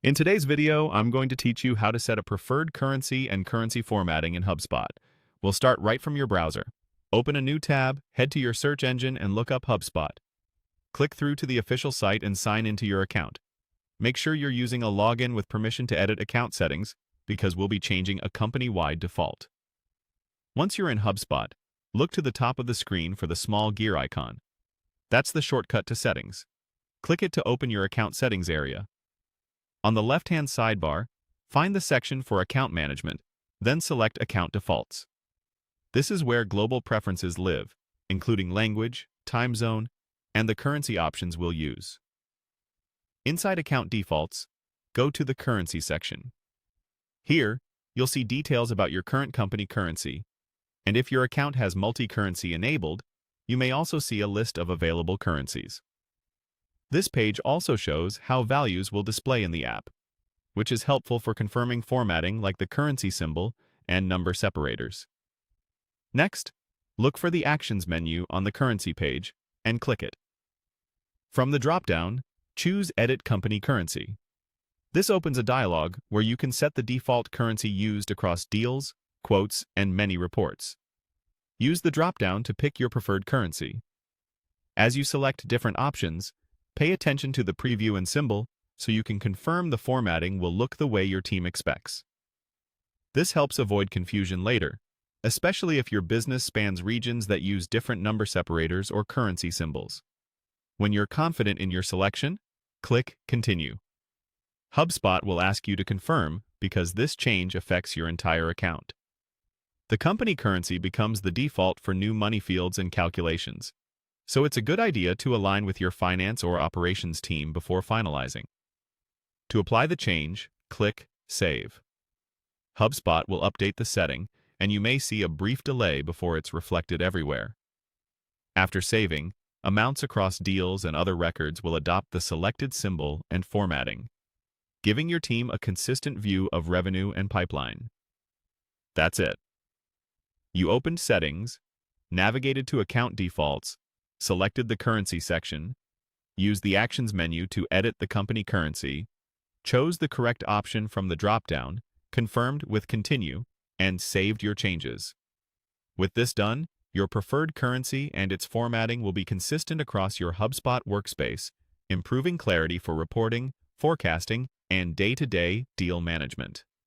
In today's video, I'm going to teach you how to set a preferred currency and currency formatting in HubSpot. We'll start right from your browser. Open a new tab, head to your search engine and look up HubSpot. Click through to the official site and sign into your account. Make sure you're using a login with permission to edit account settings because we'll be changing a company-wide default. Once you're in HubSpot, look to the top of the screen for the small gear icon. That's the shortcut to settings. Click it to open your account settings area. On the left-hand sidebar, find the section for Account Management, then select Account Defaults. This is where global preferences live, including language, time zone, and the currency options we'll use. Inside Account Defaults, go to the Currency section. Here, you'll see details about your current company currency, and if your account has multi-currency enabled, you may also see a list of available currencies. This page also shows how values will display in the app, which is helpful for confirming formatting like the currency symbol and number separators. Next, look for the Actions menu on the Currency page and click it. From the drop-down, choose Edit Company Currency. This opens a dialog where you can set the default currency used across deals, quotes, and many reports. Use the drop-down to pick your preferred currency. As you select different options, pay attention to the preview and symbol so you can confirm the formatting will look the way your team expects. This helps avoid confusion later, especially if your business spans regions that use different number separators or currency symbols. When you're confident in your selection, click Continue. HubSpot will ask you to confirm because this change affects your entire account. The company currency becomes the default for new money fields and calculations, so it's a good idea to align with your finance or operations team before finalizing. To apply the change, click Save. HubSpot will update the setting, and you may see a brief delay before it's reflected everywhere. After saving, amounts across deals and other records will adopt the selected symbol and formatting, giving your team a consistent view of revenue and pipeline. That's it. You opened Settings, navigated to Account Defaults, selected the Currency section, used the Actions menu to edit the company currency, chose the correct option from the drop-down, confirmed with Continue, and saved your changes. With this done, your preferred currency and its formatting will be consistent across your HubSpot workspace, improving clarity for reporting, forecasting, and day-to-day deal management.